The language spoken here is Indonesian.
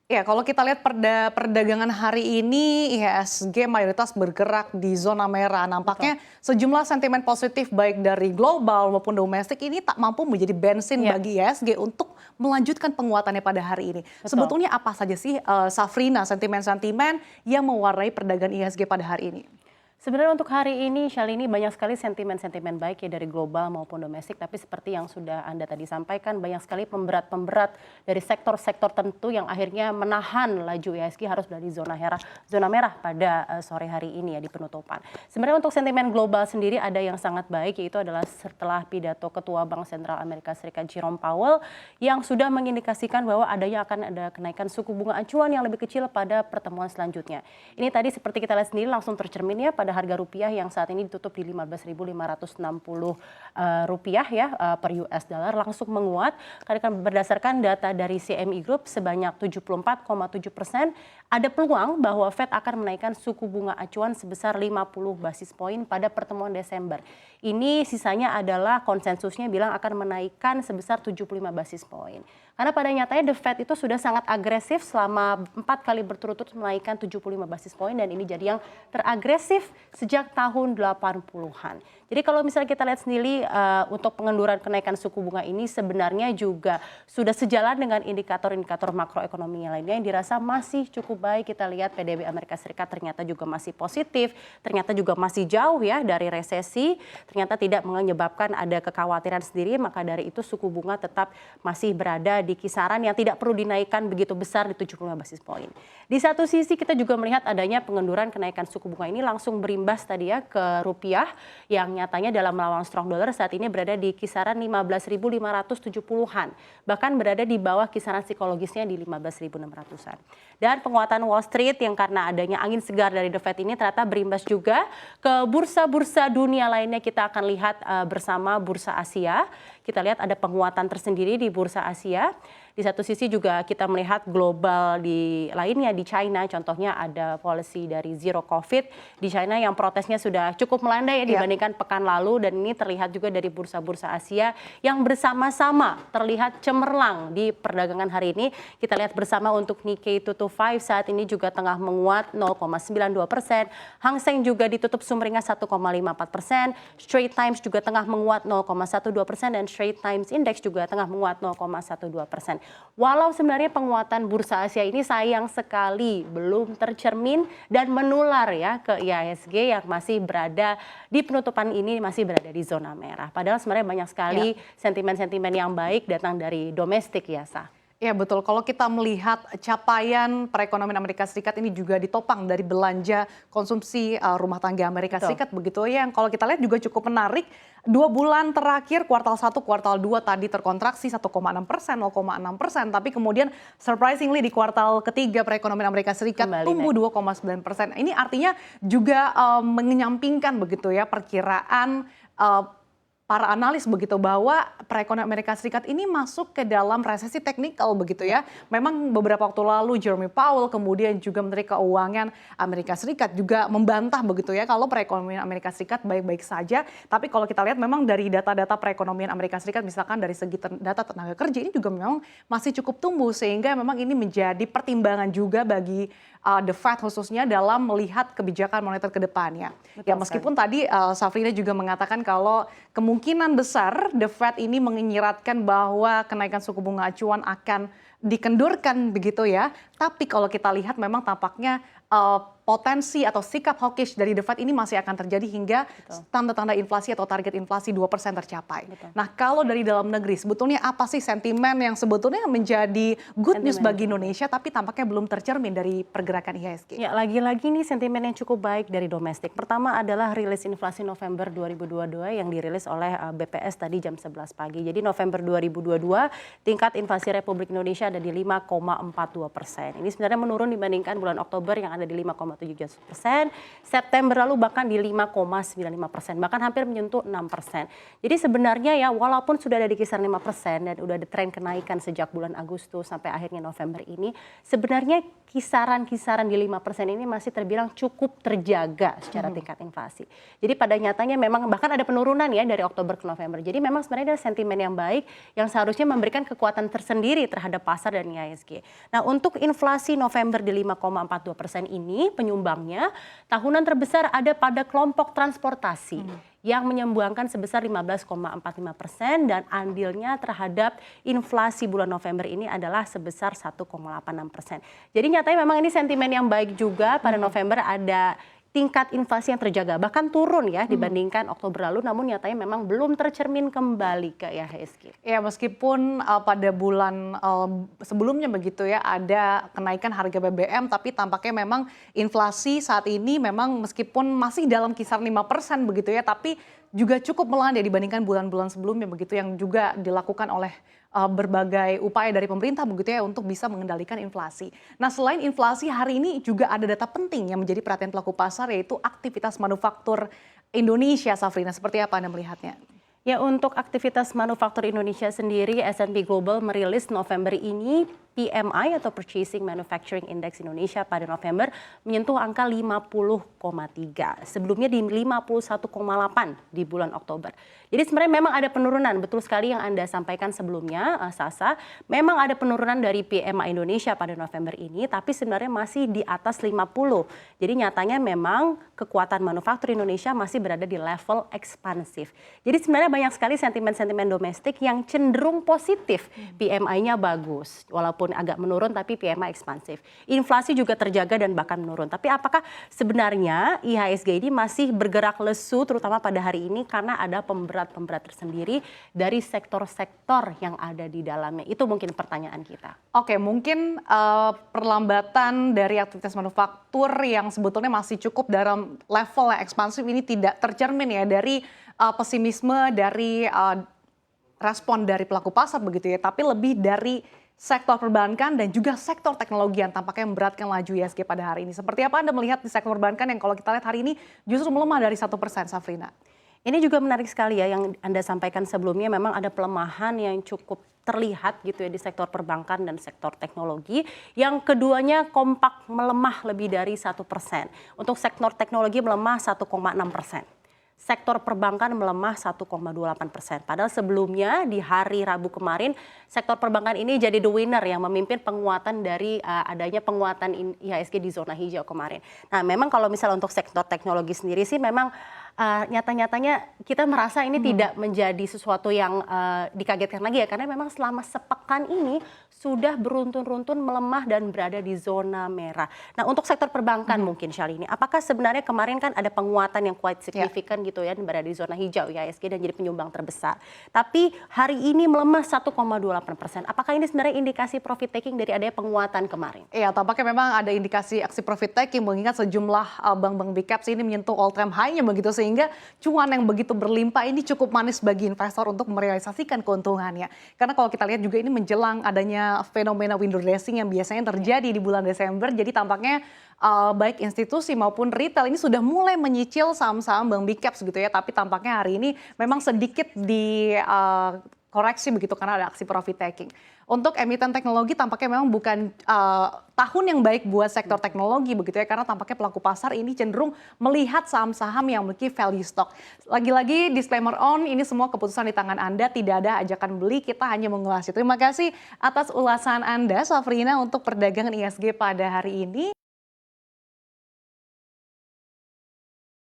Ya, kalau kita lihat perdagangan hari ini IHSG mayoritas bergerak di zona merah. Betul. Nampaknya sejumlah sentimen positif baik dari global maupun domestik ini tak mampu menjadi bensin Iya, bagi IHSG untuk melanjutkan penguatannya pada hari ini. betul. Sebetulnya apa saja sih, Safrina, sentimen-sentimen yang mewarnai perdagangan IHSG pada hari ini? Sebenarnya untuk hari ini, Shalini, banyak sekali sentimen-sentimen baik ya dari global maupun domestik. Tapi seperti yang sudah Anda tadi sampaikan, banyak sekali pemberat-pemberat dari sektor-sektor tertentu yang akhirnya menahan laju IHSG harus berada di zona merah pada sore hari ini ya di penutupan. Sebenarnya untuk sentimen global sendiri ada yang sangat baik, yaitu adalah setelah pidato Ketua Bank Sentral Amerika Serikat Jerome Powell yang sudah mengindikasikan bahwa akan ada kenaikan suku bunga acuan yang lebih kecil pada pertemuan selanjutnya. Ini tadi seperti kita lihat sendiri langsung tercermin ya pada harga rupiah yang saat ini ditutup di 15.560 rupiah ya per US dollar langsung menguat karena berdasarkan data dari CME Group sebanyak 74,7% ada peluang bahwa Fed akan menaikkan suku bunga acuan sebesar 50 basis poin pada pertemuan Desember. Ini sisanya adalah konsensusnya bilang akan menaikkan sebesar 75 basis poin. Karena pada nyatanya The Fed itu sudah sangat agresif selama 4 kali berturut-turut menaikkan 75 basis poin dan ini jadi yang teragresif sejak tahun 80-an. Jadi kalau misalnya kita lihat sendiri untuk pengenduran kenaikan suku bunga ini sebenarnya juga sudah sejalan dengan indikator-indikator makroekonomi yang lainnya yang dirasa masih cukup baik. Kita lihat PDB Amerika Serikat ternyata juga masih positif, ternyata juga masih jauh ya dari resesi, ternyata tidak menyebabkan ada kekhawatiran sendiri, maka dari itu suku bunga tetap masih berada di kisaran yang tidak perlu dinaikkan begitu besar di 75 basis poin. Di satu sisi kita juga melihat adanya pengenduran kenaikan suku bunga ini langsung berimbas tadi ya ke rupiah yang nyatanya dalam melawan strong dollar saat ini berada di kisaran 15.570-an. Bahkan berada di bawah kisaran psikologisnya di 15.600-an. Dan penguatan Wall Street yang karena adanya angin segar dari The Fed ini ternyata berimbas juga ke bursa-bursa dunia lainnya. Kita akan lihat bersama bursa Asia. Kita lihat ada penguatan tersendiri di bursa Asia. Di satu sisi juga kita melihat global di lainnya di China, contohnya ada policy dari zero COVID di China yang protesnya sudah cukup melandai ya dibandingkan pekan lalu dan ini terlihat juga dari bursa-bursa Asia yang bersama-sama terlihat cemerlang di perdagangan hari ini. Kita lihat bersama untuk Nikkei 225 saat ini juga tengah menguat 0,92%, Hang Seng juga ditutup sumringah 1,54%, Straits Times juga tengah menguat 0,12% dan Straits Times Index juga tengah menguat 0,12%. Walau sebenarnya penguatan bursa Asia ini sayang sekali belum tercermin dan menular ya ke IHSG yang masih berada di penutupan ini masih berada di zona merah. Padahal sebenarnya banyak sekali sentimen-sentimen yang baik datang dari domestik ya, Sa. Ya betul, kalau kita melihat capaian perekonomian Amerika Serikat ini juga ditopang dari belanja konsumsi rumah tangga Amerika Betul. Serikat begitu ya. Yang kalau kita lihat juga cukup menarik, 2 bulan terakhir kuartal 1, kuartal 2 tadi terkontraksi 1,6%, 0,6%. Tapi kemudian surprisingly di kuartal ketiga perekonomian Amerika Serikat Kembali tumbuh naik. 2,9%. Ini artinya juga menyampingkan begitu ya perkiraan para analis begitu bahwa perekonomian Amerika Serikat ini masuk ke dalam resesi teknikal begitu ya. Memang beberapa waktu lalu Jerome Powell kemudian juga Menteri Keuangan Amerika Serikat juga membantah begitu ya kalau perekonomian Amerika Serikat baik-baik saja. Tapi kalau kita lihat memang dari data-data perekonomian Amerika Serikat misalkan dari segi data tenaga kerja ini juga memang masih cukup tumbuh sehingga memang ini menjadi pertimbangan juga bagi The Fed khususnya dalam melihat kebijakan moneter ke depannya. Ya Betul sekali. meskipun tadi Safrina juga mengatakan kalau kemungkinan besar The Fed ini menyiratkan bahwa kenaikan suku bunga acuan akan dikendurkan begitu ya. Tapi kalau kita lihat memang tampaknya potensi atau sikap hawkish dari The Fed ini masih akan terjadi hingga tanda-tanda inflasi atau target inflasi 2% tercapai. Betul. Nah kalau dari dalam negeri sebetulnya apa sih sentimen yang sebetulnya menjadi good news Sentimen. bagi Indonesia tapi tampaknya belum tercermin dari pergerakan IHSG? Ya, lagi-lagi nih sentimen yang cukup baik dari domestik. Pertama adalah rilis inflasi November 2022 yang dirilis oleh BPS tadi jam 11 pagi. Jadi November 2022 tingkat inflasi Republik Indonesia ada di 5,42%. Ini sebenarnya menurun dibandingkan bulan Oktober yang ada di 5,7%, September lalu bahkan di 5,95%, bahkan hampir menyentuh 6%. Jadi sebenarnya ya walaupun sudah ada di kisaran 5% dan udah ada tren kenaikan sejak bulan Agustus sampai akhirnya November ini, sebenarnya kisaran-kisaran di 5% ini masih terbilang cukup terjaga secara tingkat inflasi. Jadi pada nyatanya memang bahkan ada penurunan ya dari Oktober ke November. Jadi memang sebenarnya ada sentimen yang baik yang seharusnya memberikan kekuatan tersendiri terhadap pasar dan IHSG. Nah, untuk inflasi November di 5,42% ini penyumbangnya tahunan terbesar ada pada kelompok transportasi yang menyumbangkan sebesar 15,45% dan andilnya terhadap inflasi bulan November ini adalah sebesar 1,86%. Jadi nyatanya memang ini sentimen yang baik juga pada November ada tingkat inflasi yang terjaga, bahkan turun ya dibandingkan Oktober lalu, namun nyatanya memang belum tercermin kembali ke IHSG. Ya meskipun pada bulan sebelumnya begitu ya ada kenaikan harga BBM, tapi tampaknya memang inflasi saat ini memang meskipun masih dalam kisaran 5% begitu ya, tapi juga cukup melandai dibandingkan bulan-bulan sebelumnya begitu yang juga dilakukan oleh berbagai upaya dari pemerintah begitu ya untuk bisa mengendalikan inflasi. Nah selain inflasi hari ini juga ada data penting yang menjadi perhatian pelaku pasar yaitu aktivitas manufaktur Indonesia, Safrina. Seperti apa Anda melihatnya? Ya, untuk aktivitas manufaktur Indonesia sendiri, S&P Global merilis November ini PMI atau Purchasing Manufacturing Index Indonesia pada November menyentuh angka 50,3. Sebelumnya di 51,8 di bulan Oktober. Jadi sebenarnya memang ada penurunan, betul sekali yang Anda sampaikan sebelumnya, Sasa. Memang ada penurunan dari PMI Indonesia pada November ini, tapi sebenarnya masih di atas 50. Jadi nyatanya memang kekuatan manufaktur Indonesia masih berada di level ekspansif. Jadi sebenarnya banyak sekali sentimen-sentimen domestik yang cenderung positif. PMI-nya bagus, walaupun agak menurun tapi PMI ekspansif. Inflasi juga terjaga dan bahkan menurun. Tapi apakah sebenarnya IHSG ini masih bergerak lesu terutama pada hari ini karena ada pemberat tersendiri dari sektor-sektor yang ada di dalamnya? Itu mungkin pertanyaan kita. Oke, mungkin perlambatan dari aktivitas manufaktur yang sebetulnya masih cukup dalam level yang ekspansif ini tidak tercermin ya dari pesimisme dari respon dari pelaku pasar begitu ya, tapi lebih dari sektor perbankan dan juga sektor teknologi yang tampaknya memberatkan laju IHSG pada hari ini. Seperti apa Anda melihat di sektor perbankan yang kalau kita lihat hari ini justru melemah dari 1%, Safrina? Ini juga menarik sekali ya yang Anda sampaikan sebelumnya, memang ada pelemahan yang cukup terlihat gitu ya di sektor perbankan dan sektor teknologi. Yang keduanya kompak melemah lebih dari 1%. Untuk sektor teknologi melemah 1,6%. Sektor perbankan melemah 1,28%. Padahal sebelumnya di hari Rabu kemarin sektor perbankan ini jadi the winner yang memimpin penguatan dari adanya penguatan IHSG di zona hijau kemarin. Nah memang kalau misalnya untuk sektor teknologi sendiri sih memang nyata-nyatanya kita merasa ini tidak menjadi sesuatu yang dikagetkan lagi ya, karena memang selama sepekan ini sudah beruntun-runtun melemah dan berada di zona merah. Nah untuk sektor perbankan mungkin Syalini, apakah sebenarnya kemarin kan ada penguatan yang quite signifikan gitu ya, berada di zona hijau IHSG dan jadi penyumbang terbesar. Tapi hari ini melemah 1,28%. Apakah ini sebenarnya indikasi profit taking dari adanya penguatan kemarin? Iya, tampaknya memang ada indikasi aksi profit taking mengingat sejumlah bank-bank big caps ini menyentuh all time high-nya begitu, sehingga cuan yang begitu berlimpah ini cukup manis bagi investor untuk merealisasikan keuntungannya. Karena kalau kita lihat juga ini menjelang adanya fenomena window dressing yang biasanya terjadi di bulan Desember, jadi tampaknya baik institusi maupun retail ini sudah mulai menyicil saham-saham bank big caps gitu ya, tapi tampaknya hari ini memang sedikit di koreksi begitu karena ada aksi profit taking. Untuk emiten teknologi tampaknya memang bukan tahun yang baik buat sektor teknologi begitu ya, karena tampaknya pelaku pasar ini cenderung melihat saham-saham yang memiliki value stock. Lagi-lagi disclaimer on, ini semua keputusan di tangan Anda, tidak ada ajakan beli, kita hanya mengulasnya. Terima kasih atas ulasan Anda Safrina untuk perdagangan IHSG pada hari ini.